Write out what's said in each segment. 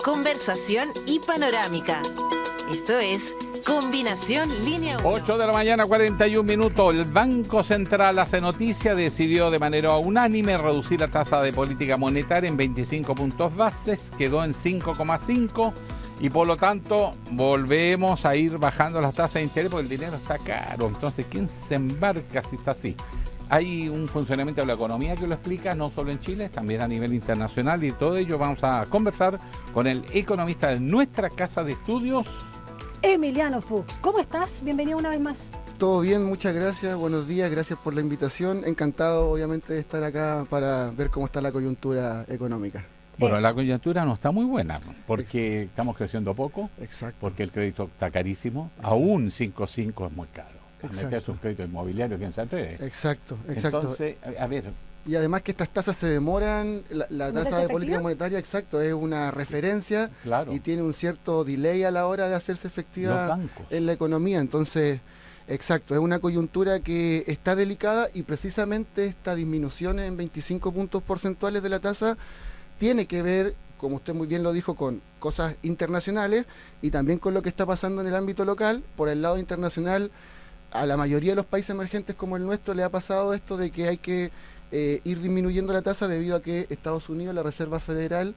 conversación y panorámica. Esto es Combinación Línea 1. 8 de la mañana, 41 minutos. El Banco Central hace noticia, decidió de manera unánime reducir la tasa de política monetaria en 25 puntos bases, quedó en 5,5 y por lo tanto volvemos a ir bajando las tasas de interés porque el dinero está caro. Entonces, ¿quién se embarca si está así? Hay un funcionamiento de la economía que lo explica, no solo en Chile, también a nivel internacional, y todo ello vamos a conversar con el economista de nuestra casa de estudios, Emiliano Fuchs. ¿Cómo estás? Bienvenido una vez más. Todo bien, muchas gracias, buenos días, gracias por la invitación. Encantado, obviamente, de estar acá para ver cómo está la coyuntura económica. Bueno, Eso. la coyuntura no está muy buena, porque estamos creciendo poco, Exacto. porque el crédito está carísimo, aún 5,5 es muy caro. A Exacto. meterse un crédito inmobiliario, ¿quién se atreve? Exacto. Entonces, a ver, Y además que estas tasas se demoran, la ¿No es tasa de efectiva? política monetaria, exacto, es una referencia claro, y tiene un cierto delay a la hora de hacerse los efectiva bancos. en la economía. Entonces, exacto, es una coyuntura que está delicada y precisamente esta disminución en 25 puntos porcentuales de la tasa tiene que ver, como usted muy bien lo dijo, con cosas internacionales y también con lo que está pasando en el ámbito local. Por el lado internacional, a la mayoría de los países emergentes como el nuestro le ha pasado esto de que hay que ir disminuyendo la tasa debido a que Estados Unidos, la Reserva Federal,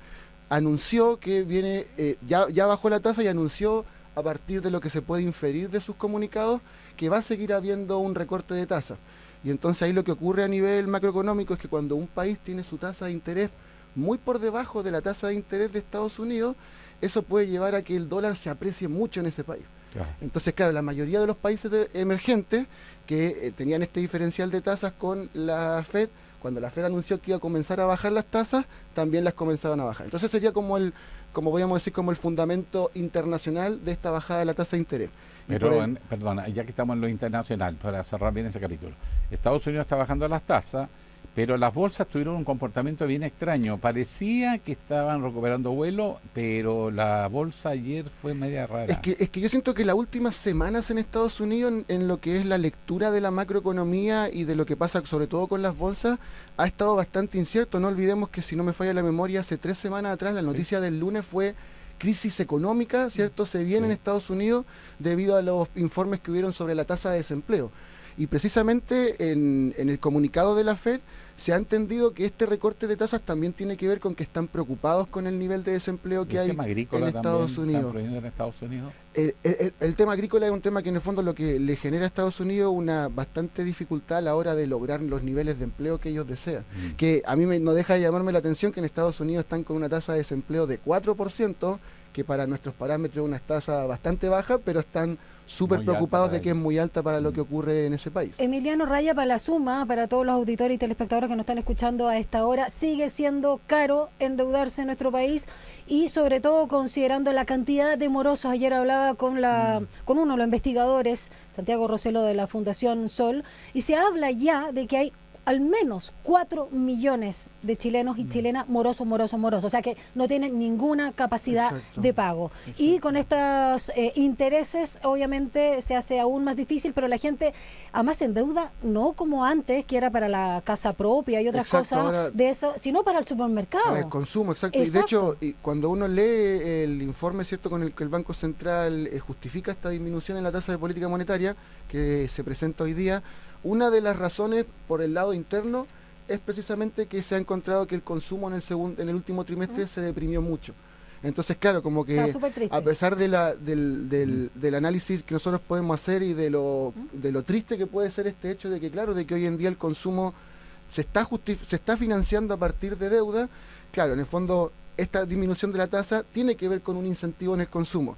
anunció que viene, ya bajó la tasa y anunció a partir de lo que se puede inferir de sus comunicados que va a seguir habiendo un recorte de tasa. Y entonces ahí lo que ocurre a nivel macroeconómico es que cuando un país tiene su tasa de interés muy por debajo de la tasa de interés de Estados Unidos, eso puede llevar a que el dólar se aprecie mucho en ese país. Claro. Entonces, claro, la mayoría de los países emergentes que tenían este diferencial de tasas con la Fed, cuando la Fed anunció que iba a comenzar a bajar las tasas, también las comenzaron a bajar. Entonces sería como podríamos decir, como el fundamento internacional de esta bajada de la tasa de interés. Pero, perdona, ya que estamos en lo internacional, para cerrar bien ese capítulo, Estados Unidos está bajando las tasas, pero las bolsas tuvieron un comportamiento bien extraño. Parecía que estaban recuperando vuelo, pero la bolsa ayer fue media rara. Es que yo siento que las últimas semanas en Estados Unidos, en lo que es la lectura de la macroeconomía y de lo que pasa sobre todo con las bolsas, ha estado bastante incierto. No olvidemos que, si no me falla la memoria, hace 3 semanas atrás la noticia del lunes fue crisis económica, ¿cierto? Se viene en Estados Unidos debido a los informes que hubieron sobre la tasa de desempleo. Y precisamente en el comunicado de la Fed se ha entendido que este recorte de tasas también tiene que ver con que están preocupados con el nivel de desempleo que hay en Estados Unidos. El tema agrícola es un tema que en el fondo lo que le genera a Estados Unidos una bastante dificultad a la hora de lograr los niveles de empleo que ellos desean. Que a mí no deja de llamarme la atención que en Estados Unidos están con una tasa de desempleo de 4%, que para nuestros parámetros es una tasa bastante baja, pero están súper preocupados de que es muy alta para lo que ocurre en ese país. Emiliano, raya para la suma, para todos los auditores y telespectadores que nos están escuchando a esta hora, sigue siendo caro endeudarse en nuestro país y sobre todo considerando la cantidad de morosos. Ayer hablaba con uno de los investigadores, Santiago Roselo, de la Fundación Sol, y se habla ya de que hay al menos 4 millones de chilenos y chilenas morosos. O sea que no tienen ninguna capacidad de pago. Exacto. Y con estos intereses, obviamente, se hace aún más difícil, pero la gente además se endeuda no como antes, que era para la casa propia y otras cosas ahora, de eso, sino para el supermercado. Para el consumo, exacto. Y de hecho, cuando uno lee el informe, ¿cierto?, con el que el Banco Central justifica esta disminución en la tasa de política monetaria que se presenta hoy día, una de las razones por el lado interno es precisamente que se ha encontrado que el consumo en el último trimestre se deprimió mucho. Entonces, claro, como que a pesar del análisis que nosotros podemos hacer y de lo triste que puede ser este hecho de que, claro, de que hoy en día el consumo se está financiando a partir de deuda, claro, en el fondo esta disminución de la tasa tiene que ver con un incentivo en el consumo.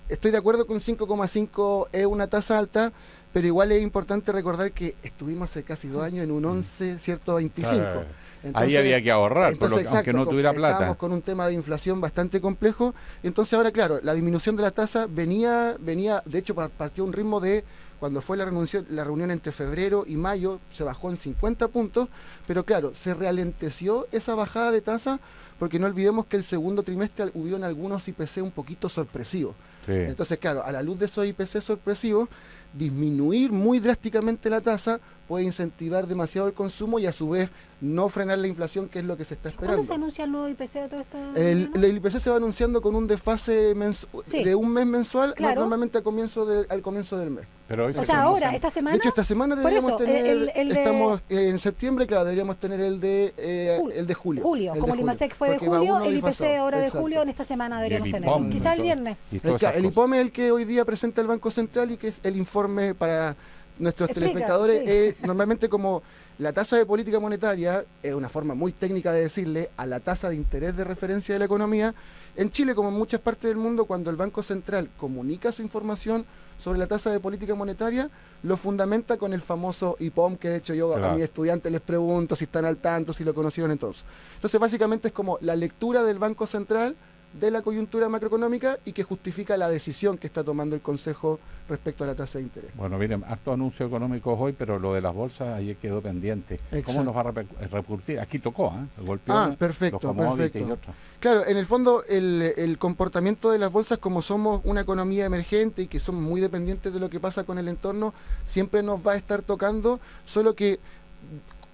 Estoy de acuerdo con 5,5 es una tasa alta, pero igual es importante recordar que estuvimos hace casi 2 años en un 11, ¿cierto? 25. Claro. Ahí había que ahorrar, aunque no tuviera plata. Estábamos con un tema de inflación bastante complejo. Entonces ahora, claro, la disminución de la tasa venía, de hecho, partió a un ritmo de, cuando fue la reunión entre febrero y mayo, se bajó en 50 puntos, pero claro, se ralentizó esa bajada de tasa, porque no olvidemos que el segundo trimestre hubieron algunos IPC un poquito sorpresivos. Sí. Entonces, claro, a la luz de esos IPC sorpresivos, disminuir muy drásticamente la tasa puede incentivar demasiado el consumo y a su vez no frenar la inflación, que es lo que se está esperando. ¿Cuándo se anuncia el nuevo IPC de todo esto? El IPC se va anunciando con un desfase de un mes mensual, claro, normalmente al comienzo del mes. Pero hoy o sea, ahora, esta semana. De hecho, esta semana deberíamos tener, estamos en septiembre, claro, deberíamos tener el de julio. Como el IMASEC fue de julio, el IPC ahora de julio, en esta semana deberíamos tenerlo. Quizá el viernes. El IPOME es el que hoy día presenta el Banco Central y que es el informe para nuestros telespectadores. Normalmente, como la tasa de política monetaria es una forma muy técnica de decirle a la tasa de interés de referencia de la economía, en Chile, como en muchas partes del mundo, cuando el Banco Central comunica su información sobre la tasa de política monetaria, lo fundamenta con el famoso IPOM, que de hecho yo a mis estudiantes les pregunto si están al tanto, si lo conocieron entonces. Entonces, básicamente es como la lectura del Banco Central de la coyuntura macroeconómica y que justifica la decisión que está tomando el Consejo respecto a la tasa de interés. Bueno, miren, harto anuncio económicos hoy, pero lo de las bolsas ayer quedó pendiente. Exacto. ¿Cómo nos va a repercutir? Aquí tocó, golpeó perfecto. Y otros. Claro, en el fondo el comportamiento de las bolsas, como somos una economía emergente y que somos muy dependientes de lo que pasa con el entorno, siempre nos va a estar tocando, solo que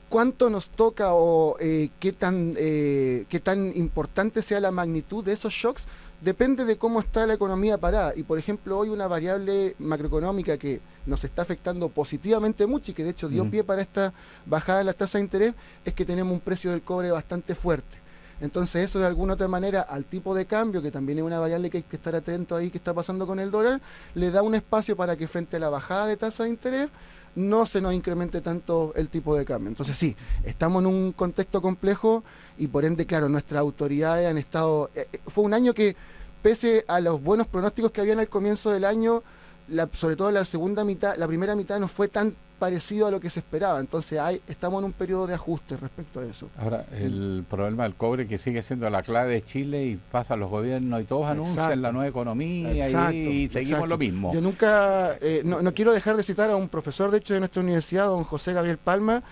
cuánto nos toca o qué tan importante sea la magnitud de esos shocks depende de cómo está la economía parada. Y por ejemplo, hoy una variable macroeconómica que nos está afectando positivamente mucho y que de hecho dio pie para esta bajada en las tasas de interés es que tenemos un precio del cobre bastante fuerte. Entonces eso de alguna otra manera al tipo de cambio, que también es una variable que hay que estar atento ahí que está pasando con el dólar, le da un espacio para que frente a la bajada de tasa de interés no se nos incremente tanto el tipo de cambio. Entonces sí, estamos en un contexto complejo y por ende, claro, nuestras autoridades han estado... fue un año que, pese a los buenos pronósticos que habían al comienzo del año, sobre todo la primera mitad no fue tan parecido a lo que se esperaba. Entonces estamos en un periodo de ajuste respecto a eso. Ahora, el problema del cobre que sigue siendo la clave de Chile y pasa a los gobiernos y todos anuncian la nueva economía y seguimos lo mismo. Yo nunca, no quiero dejar de citar a un profesor, de hecho, de nuestra universidad, don José Gabriel Palma.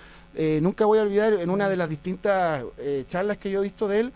Nunca voy a olvidar, en una de las distintas charlas que yo he visto de él,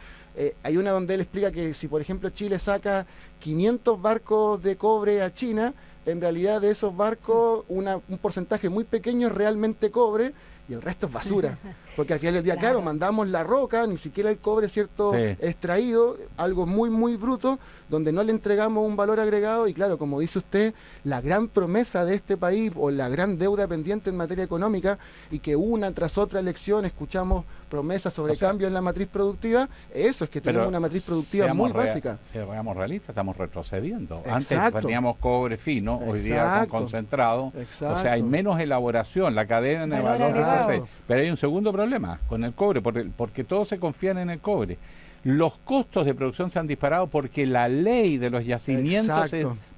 hay una donde él explica que si, por ejemplo, Chile saca 500 barcos de cobre a China, en realidad de esos barcos un porcentaje muy pequeño es realmente cobre y el resto es basura, porque al final del día, claro, mandamos la roca, ni siquiera el cobre, ¿cierto?, extraído, algo muy muy bruto, donde no le entregamos un valor agregado. Y claro, como dice usted, la gran promesa de este país o la gran deuda pendiente en materia económica, y que una tras otra elección escuchamos promesas sobre cambio en la matriz productiva, eso es que tenemos una matriz productiva muy básica. Si seamos realistas, estamos retrocediendo. Antes teníamos cobre fino, hoy día con concentrado, o sea, hay menos elaboración, la cadena de valor. Pero hay un segundo problema con el cobre, porque todos se confían en el cobre. Los costos de producción se han disparado porque la ley de los yacimientos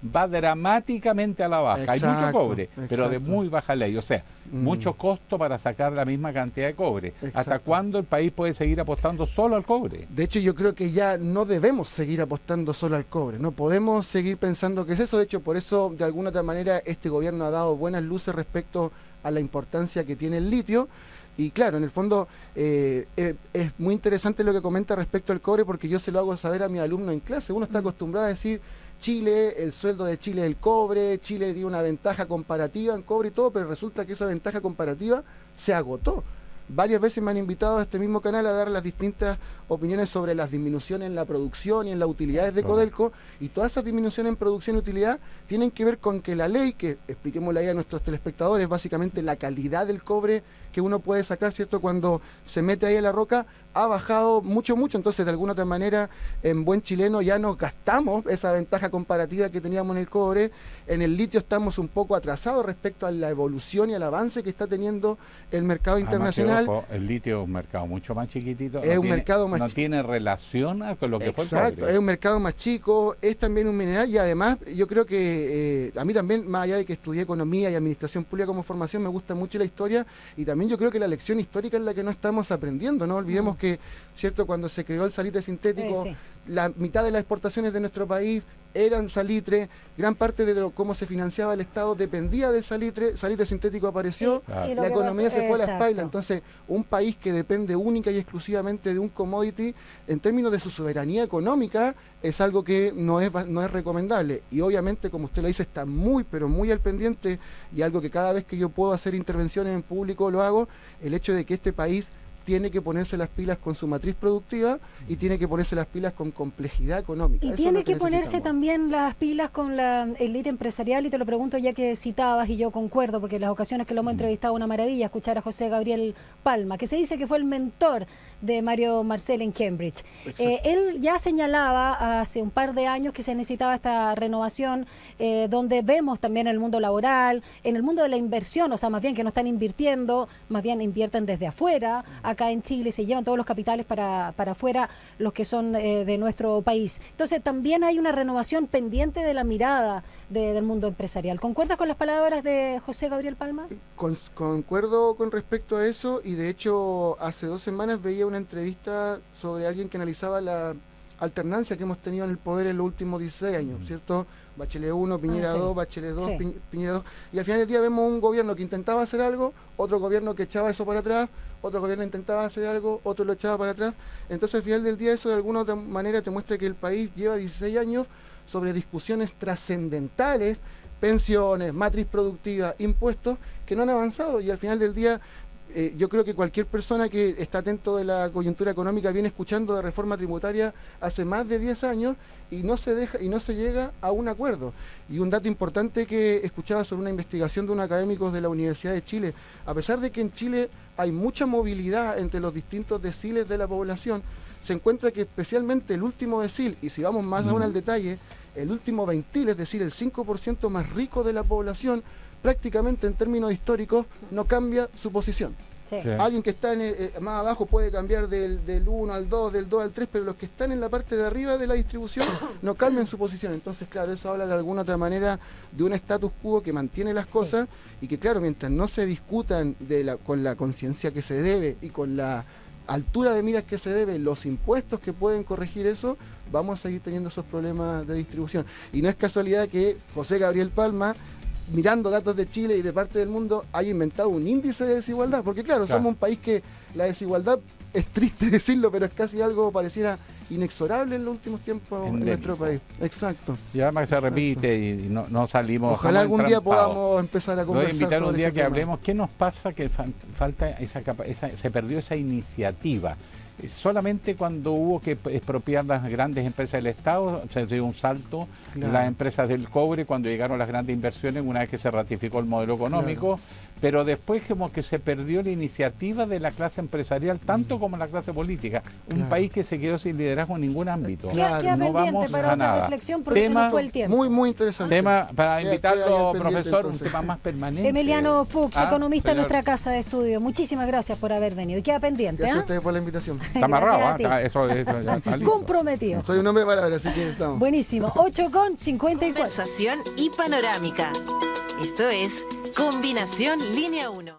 va dramáticamente a la baja. Hay mucho cobre, pero de muy baja ley, o sea, mucho costo para sacar la misma cantidad de cobre. ¿Hasta cuándo el país puede seguir apostando solo al cobre? De hecho, yo creo que ya no debemos seguir apostando solo al cobre, no podemos seguir pensando que es eso. De hecho, por eso, de alguna otra manera, este gobierno ha dado buenas luces respecto a la importancia que tiene el litio. Y claro, en el fondo es muy interesante lo que comenta respecto al cobre, porque yo se lo hago saber a mis alumnos en clase. Uno está acostumbrado a decir, Chile, el sueldo de Chile es el cobre, Chile tiene una ventaja comparativa en cobre y todo, pero resulta que esa ventaja comparativa se agotó. Varias veces me han invitado a este mismo canal a dar las distintas opiniones sobre las disminuciones en la producción y en las utilidades de Codelco, y todas esas disminuciones en producción y utilidad tienen que ver con que la ley, que expliquémosla ahí a nuestros telespectadores, básicamente la calidad del cobre que uno puede sacar, ¿cierto?, cuando se mete ahí a la roca, ha bajado mucho. Entonces, de alguna otra manera, en buen chileno ya nos gastamos esa ventaja comparativa que teníamos en el cobre. En el litio estamos un poco atrasados respecto a la evolución y al avance que está teniendo el mercado internacional. Ojo, el litio es un mercado mucho más chiquitito. Es un mercado más chico. No tiene relación con lo que fue el cobre. Exacto, es un mercado más chico, es también un mineral, y además yo creo que a mí también, más allá de que estudié economía y administración pública como formación, me gusta mucho la historia, y también yo creo que la lección histórica es la que no estamos aprendiendo. No olvidemos que, ¿cierto?, cuando se creó el salitre sintético, la mitad de las exportaciones de nuestro país eran salitre, gran parte de cómo se financiaba el Estado dependía del salitre sintético apareció, Y la economía se fue a la exacto. espalda. Entonces, un país que depende única y exclusivamente de un commodity, en términos de su soberanía económica, es algo que no es recomendable. Y obviamente, como usted lo dice, está muy, pero muy al pendiente, y algo que cada vez que yo puedo hacer intervenciones en público lo hago, el hecho de que este país tiene que ponerse las pilas con su matriz productiva y tiene que ponerse las pilas con complejidad económica. Y Eso tiene es lo que ponerse necesitamos. también las pilas con la élite empresarial, y te lo pregunto ya que citabas, y yo concuerdo, porque en las ocasiones que lo hemos entrevistado, una maravilla escuchar a José Gabriel Palma, que se dice que fue el mentor de Mario Marcel en Cambridge. Él ya señalaba hace un par de años que se necesitaba esta renovación, donde vemos también en el mundo laboral, en el mundo de la inversión, o sea, más bien que no están invirtiendo, más bien invierten desde afuera. Acá en Chile se llevan todos los capitales para afuera, los que son de nuestro país. Entonces también hay una renovación pendiente de la mirada del mundo empresarial. ¿Concuerdas con las palabras de José Gabriel Palma? Concuerdo con respecto a eso, y de hecho hace 2 semanas veía una entrevista sobre alguien que analizaba la alternancia que hemos tenido en el poder en los últimos 16 años, ¿cierto? Bachelet 1, Piñera sí. 2, Bachelet 2, Sí. Piñera 2, y al final del día vemos un gobierno que intentaba hacer algo, otro gobierno que echaba eso para atrás, otro gobierno intentaba hacer algo, otro lo echaba para atrás. Entonces al final del día eso de alguna otra manera te muestra que el país lleva 16 años sobre discusiones trascendentales, pensiones, matriz productiva, impuestos, que no han avanzado, y al final del día yo creo que cualquier persona que está atento de la coyuntura económica viene escuchando de reforma tributaria hace más de 10 años y no se llega a un acuerdo. Y un dato importante que escuchaba sobre una investigación de unos académicos de la Universidad de Chile: a pesar de que en Chile hay mucha movilidad entre los distintos deciles de la población, se encuentra que especialmente el último decil, y si vamos más aún al detalle, el último ventil, es decir, el 5% más rico de la población, prácticamente en términos históricos no cambia su posición. Sí. Sí. Alguien que está más abajo puede cambiar del 1 al 2, del 2 al 3, pero los que están en la parte de arriba de la distribución no cambian su posición. Entonces, claro, eso habla de alguna otra manera de un status quo que mantiene las cosas, y que, claro, mientras no se discutan con la conciencia que se debe y con la altura de miras que se debe, los impuestos que pueden corregir eso, vamos a seguir teniendo esos problemas de distribución. Y no es casualidad que José Gabriel Palma, mirando datos de Chile y de parte del mundo, haya inventado un índice de desigualdad, porque claro, somos un país que la desigualdad, es triste decirlo, pero es casi algo pareciera inexorable en los últimos tiempos en nuestro país. Exacto. Y además se repite y no salimos. Ojalá estamos algún día entrampados. podamos empezar a Voy a conversar invitar un sobre día ese que tema. hablemos qué nos pasa, que falta se perdió esa iniciativa. Solamente cuando hubo que expropiar las grandes empresas del Estado se dio un salto. Claro. Las empresas del cobre, cuando llegaron las grandes inversiones, una vez que se ratificó el modelo económico, pero después como que se perdió la iniciativa de la clase empresarial, tanto como la clase política. Un Claro. país que se quedó sin liderazgo en ningún ámbito. Claro. Queda no pendiente vamos para a otra nada. reflexión, porque se Tema- nos fue el tiempo. Muy, muy interesante. Tema para Queda ahí invitarlo, al pendiente, profesor, un entonces. tema más permanente. Emiliano Fuchs, economista en señor. nuestra casa de estudio. Muchísimas gracias por haber venido. Y queda pendiente, Gracias a ¿ah? ustedes por la invitación. Está amarrado, Gracias a ti. eso ya está listo. Comprometido. Soy un hombre de palabra, así que estamos. Buenísimo. 8:54. Conversación y panorámica. Esto es Combinación Línea 1.